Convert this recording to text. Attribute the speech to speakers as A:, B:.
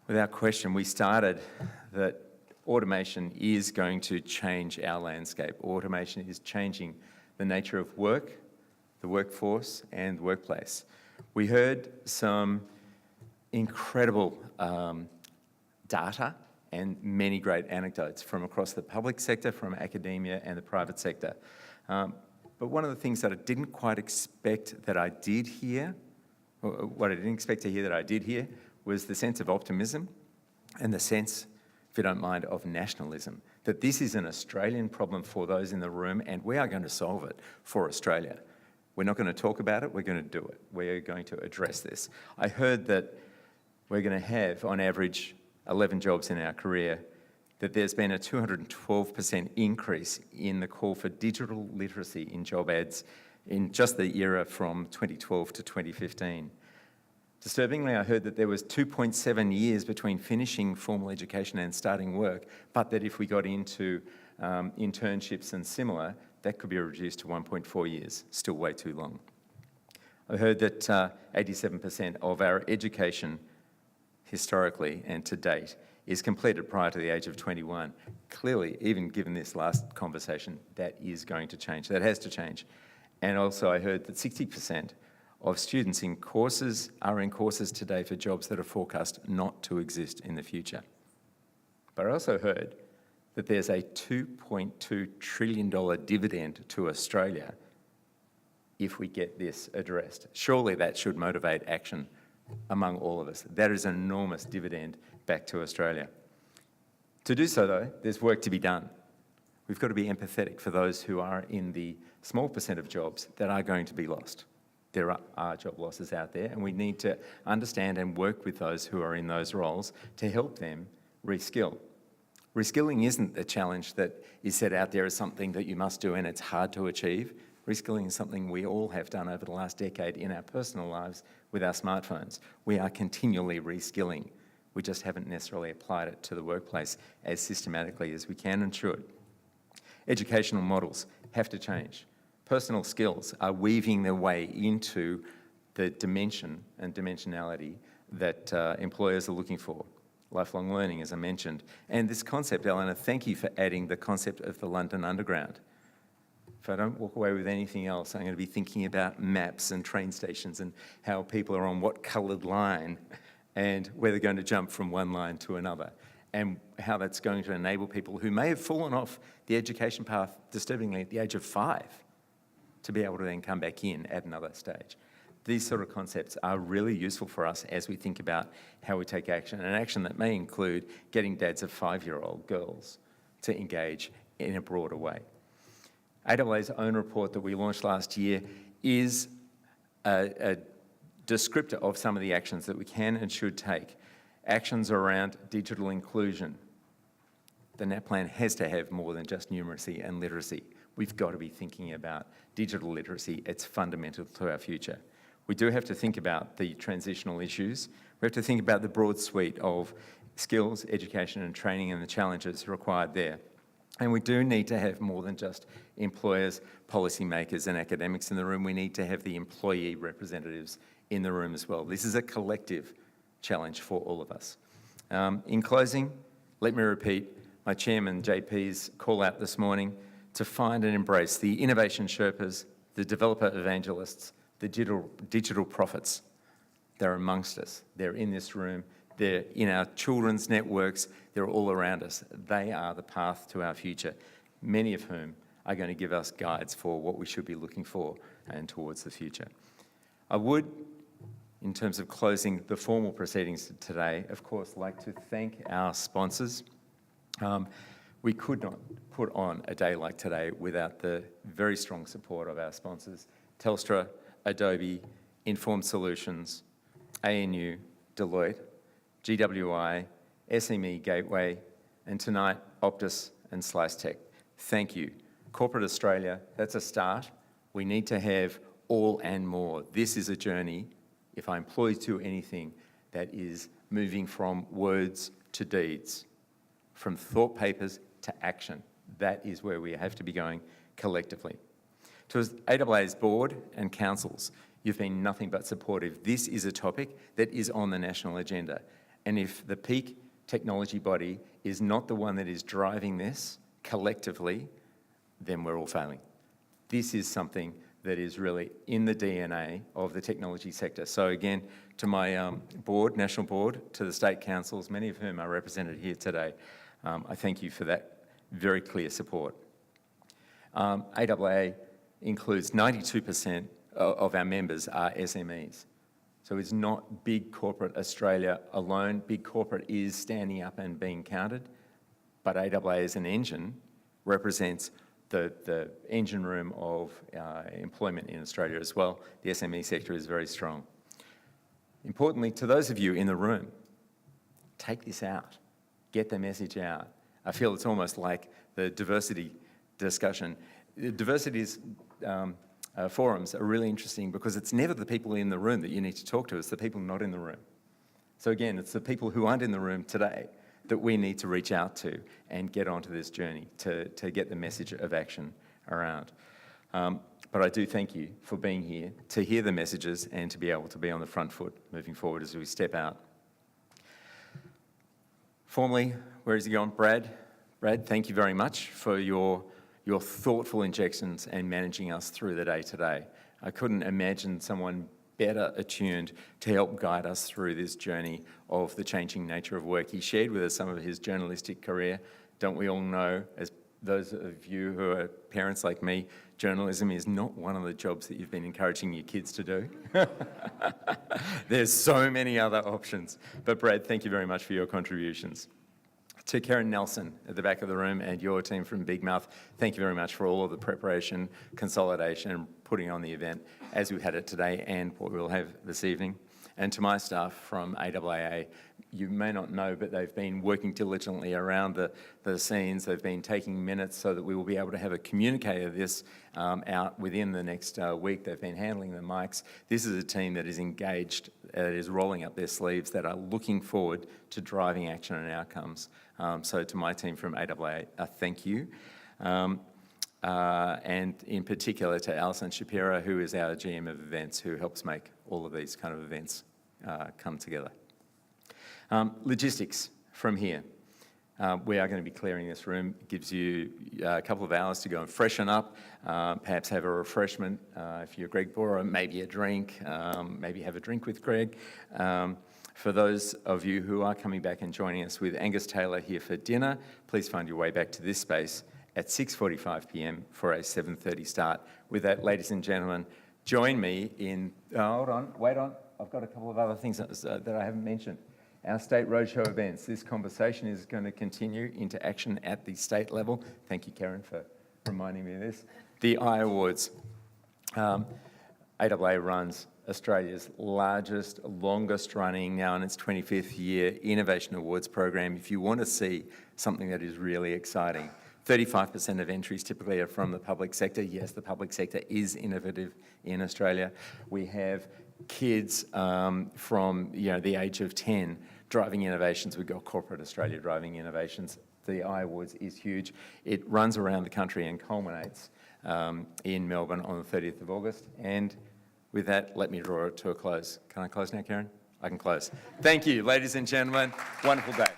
A: Without question, we started that automation is going to change our landscape. Automation is changing the nature of work, the workforce, and the workplace. We heard some incredible data and many great anecdotes from across the public sector, from academia and the private sector. But one of the things that I didn't quite expect that I did hear, or what I didn't expect to hear that I did hear, was the sense of optimism and the sense, if you don't mind, of nationalism, that this is an Australian problem for those in the room and we are going to solve it for Australia. We're not going to talk about it, we're going to do it. We're going to address this. I heard that we're going to have, on average, 11 jobs in our career, that there's been a 212% increase in the call for digital literacy in job ads in just the era from 2012 to 2015. Disturbingly, I heard that there was 2.7 years between finishing formal education and starting work, but that if we got into internships and similar, that could be reduced to 1.4 years, still way too long. I heard that 87% of our education historically and to date is completed prior to the age of 21. Clearly, even given this last conversation, that is going to change, that has to change. And also I heard that 60% of students in courses are in courses today for jobs that are forecast not to exist in the future. But I also heard that there's a $2.2 trillion dividend to Australia if we get this addressed. Surely that should motivate action among all of us. That is an enormous dividend back to Australia. To do so though, there's work to be done. We've got to be empathetic for those who are in the small percent of jobs that are going to be lost. There are job losses out there and we need to understand and work with those who are in those roles to help them reskill. Reskilling isn't a challenge that is set out there as something that you must do and it's hard to achieve. Reskilling is something we all have done over the last decade in our personal lives with our smartphones. We are continually reskilling. We just haven't necessarily applied it to the workplace as systematically as we can and should. Educational models have to change. Personal skills are weaving their way into the dimension and dimensionality that employers are looking for. Lifelong learning, as I mentioned. And this concept, Eleanor, thank you for adding the concept of the London Underground. If I don't walk away with anything else, I'm going to be thinking about maps and train stations and how people are on what coloured line and where they're going to jump from one line to another, and how that's going to enable people who may have fallen off the education path, disturbingly, at the age of 5, to be able to then come back in at another stage. These sort of concepts are really useful for us as we think about how we take action, and action that may include getting dads of 5-year-old girls to engage in a broader way. AAA's own report that we launched last year is a descriptor of some of the actions that we can and should take. Actions around digital inclusion. The NAPLAN has to have more than just numeracy and literacy. We've got to be thinking about digital literacy. It's fundamental to our future. We do have to think about the transitional issues. We have to think about the broad suite of skills, education and training and the challenges required there. And we do need to have more than just employers, policymakers and academics in the room. We need to have the employee representatives in the room as well. This is a collective challenge for all of us. In closing, let me repeat my chairman JP's call out this morning to find and embrace the innovation Sherpas, the developer evangelists, the digital prophets. They're amongst us. They're in this room. They're in our children's networks. They're all around us. They are the path to our future, many of whom are going to give us guides for what we should be looking for and towards the future. I would, in terms of closing the formal proceedings today, of course, like to thank our sponsors. We could not put on a day like today without the very strong support of our sponsors: Telstra, Adobe, Informed Solutions, ANU, Deloitte, GWI, SME Gateway, and tonight, Optus and SliceTech. Thank you. Corporate Australia, that's a start. We need to have all and more. This is a journey, if I employ to anything, that is moving from words to deeds, from thought papers to action. That is where we have to be going collectively. To AAA's board and councils, you've been nothing but supportive. This is a topic that is on the national agenda. And if the peak technology body is not the one that is driving this collectively, then we're all failing. This is something that is really in the DNA of the technology sector. So again, to my board, national board, to the state councils, many of whom are represented here today, I thank you for that very clear support. AAA includes 92% of our members are SMEs. So it's not big corporate Australia alone. Big corporate is standing up and being counted, but AAA as an engine represents the engine room of employment in Australia as well. The SME sector is very strong. Importantly, to those of you in the room, take this out, get the message out. I feel it's almost like the diversity discussion. Diversity's forums are really interesting because it's never the people in the room that you need to talk to, it's the people not in the room. So again, it's the people who aren't in the room today that we need to reach out to and get onto this journey to get the message of action around. But I do thank you for being here, to hear the messages and to be able to be on the front foot moving forward as we step out. Formally, where is he gone? Brad, thank you very much for your thoughtful injections and managing us through the day today. I couldn't imagine someone better attuned to help guide us through this journey of the changing nature of work. He shared with us some of his journalistic career. Don't we all know, as those of you who are parents like me, journalism is not one of the jobs that you've been encouraging your kids to do. There's so many other options. But Brad, thank you very much for your contributions. To Karen Nelson at the back of the room and your team from Big Mouth, thank you very much for all of the preparation, consolidation and putting on the event as we've had it today and what we'll have this evening. And to my staff from AAA, you may not know, but they've been working diligently around the scenes. They've been taking minutes so that we will be able to have a communique of this out within the next week. They've been handling the mics. This is a team that is engaged, that is rolling up their sleeves, that are looking forward to driving action and outcomes. So to my team from AAA, thank you. And in particular to Alison Shapiro, who is our GM of events, who helps make all of these kind of events come together. Logistics from here. We are going to be clearing this room. It gives you a couple of hours to go and freshen up, perhaps have a refreshment. If you're Greg Bora, maybe a drink, maybe have a drink with Greg. For those of you who are coming back and joining us with Angus Taylor here for dinner, please find your way back to this space at 6:45 p.m. for a 7:30 start. With that, ladies and gentlemen, join me in, hold on, wait on, I've got a couple of other things that I haven't mentioned. Our state roadshow events. This conversation is going to continue into action at the state level. Thank you, Karen, for reminding me of this. The iAwards. AAA runs Australia's largest, longest running, now in its 25th year, Innovation Awards program. If you want to see something that is really exciting, 35% of entries typically are from the public sector. Yes, the public sector is innovative in Australia. We have kids from the age of 10 driving innovations. We've got Corporate Australia driving innovations. The iAwards is huge. It runs around the country and culminates in Melbourne on the 30th of August. And with that, let me draw it to a close. Can I close now, Karen? I can close. Thank you, ladies and gentlemen. Wonderful day.